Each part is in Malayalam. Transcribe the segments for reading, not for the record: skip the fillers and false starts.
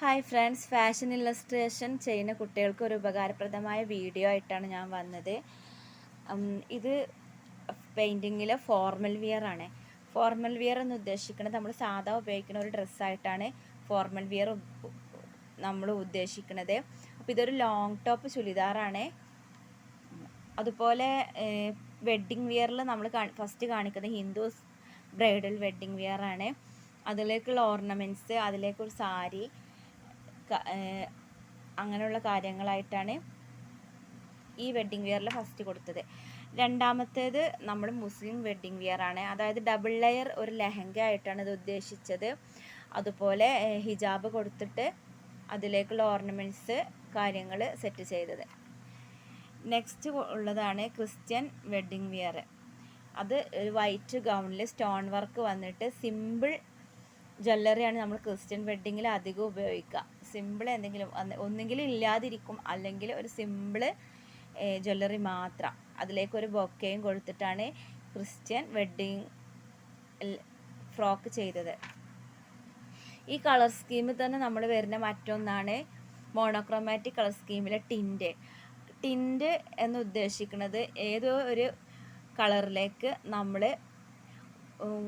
ഹായ് ഫ്രണ്ട്സ്, ഫാഷൻ ഇല്ലസ്ട്രേഷൻ ചെയ്യുന്ന കുട്ടികൾക്ക് ഒരു ഉപകാരപ്രദമായ വീഡിയോ ആയിട്ടാണ് ഞാൻ വന്നത്. ഇത് പെയിൻറ്റിങ്ങിലെ ഫോർമൽ വിയർ ആണ്. ഫോർമൽ വിയർ എന്ന് ഉദ്ദേശിക്കുന്നത് നമ്മൾ സാധാ ഉപയോഗിക്കുന്ന ഒരു ഡ്രസ്സായിട്ടാണ് ഫോർമൽ വിയർ നമ്മൾ ഉദ്ദേശിക്കുന്നത്. അപ്പോൾ ഇതൊരു ലോങ് ടോപ്പ് ചുരിദാറാണ്. അതുപോലെ വെഡ്ഡിങ് വിയറിൽ നമ്മൾ ഫസ്റ്റ് കാണിക്കുന്നത് ഹിന്ദുസ് ബ്രൈഡൽ വെഡ്ഡിങ് വിയർ ആണ്. അതിലേക്കുള്ള ഓർണമെൻറ്റ്സ്, അതിലേക്കൊരു സാരി, അങ്ങനെയുള്ള കാര്യങ്ങളായിട്ടാണ് ഈ വെഡ്ഡിങ് വിയറിൽ ഫസ്റ്റ് കൊടുത്തത്. രണ്ടാമത്തേത് നമ്മൾ മുസ്ലിം വെഡ്ഡിങ് വിയർ ആണ്. അതായത് ഡബിൾ ലെയർ ഒരു ലെഹങ്ക ആയിട്ടാണ് ഇത് ഉദ്ദേശിച്ചത്. അതുപോലെ ഹിജാബ് കൊടുത്തിട്ട് അതിലേക്കുള്ള ഓർണമെൻറ്റ്സ് കാര്യങ്ങൾ സെറ്റ് ചെയ്തത്. നെക്സ്റ്റ് ഉള്ളതാണ് ക്രിസ്ത്യൻ വെഡ്ഡിങ് വിയർ. അത് ഒരു വൈറ്റ് ഗൗണിൽ സ്റ്റോൺ വർക്ക് വന്നിട്ട് സിമ്പിൾ ജ്വല്ലറിയാണ് നമ്മൾ ക്രിസ്ത്യൻ വെഡ്ഡിങ്ങിൽ അധികം ഉപയോഗിക്കുക. സിമ്പിൾ എന്തെങ്കിലും ഒന്നെങ്കിലും ഇല്ലാതിരിക്കും, അല്ലെങ്കിൽ ഒരു സിമ്പിൾ ജ്വല്ലറി മാത്രം. അതിലേക്കൊരു ബൊക്കയും കൊടുത്തിട്ടാണ് ക്രിസ്ത്യൻ വെഡ്ഡിങ് ഫ്രോക്ക് ചെയ്തത്. ഈ കളർ സ്കീമിൽ തന്നെ നമ്മൾ വരുന്ന മറ്റൊന്നാണ് മോണോക്രോമാറ്റിക് കളർ സ്കീമിലെ ടിൻറ്റ് എന്ന് ഉദ്ദേശിക്കുന്നത് ഏതോ ഒരു കളറിലേക്ക് നമ്മൾ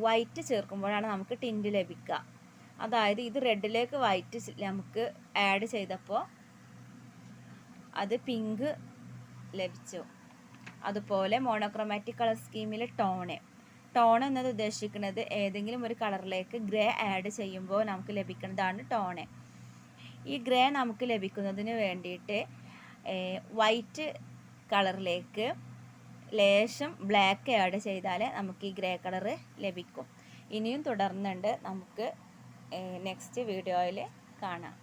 വൈറ്റ് ചേർക്കുമ്പോഴാണ് നമുക്ക് ടിൻറ്റ് ലഭിക്കുക. അതായത് ഇത് റെഡിലേക്ക് വൈറ്റ് നമുക്ക് ആഡ് ചെയ്തപ്പോൾ അത് പിങ്ക് ലഭിച്ചു. അതുപോലെ മോണോക്രോമാറ്റിക് കളർ സ്കീമിലെ ടോൺ എന്നത് ഉദ്ദേശിക്കുന്നത് ഏതെങ്കിലും ഒരു കളറിലേക്ക് ഗ്രേ ആഡ് ചെയ്യുമ്പോൾ നമുക്ക് ലഭിക്കുന്നതാണ് ടോണ്. ഈ ഗ്രേ നമുക്ക് ലഭിക്കുന്നതിന് വേണ്ടിയിട്ട് വൈറ്റ് കളറിലേക്ക് ലേശം ബ്ലാക്ക് ആഡ് ചെയ്താൽ നമുക്ക് ഈ ഗ്രേ കളറ് ലഭിക്കും. ഇനിയും തുടർന്നുണ്ട്, നമുക്ക് നെക്സ്റ്റ് വീഡിയോയിൽ കാണാം.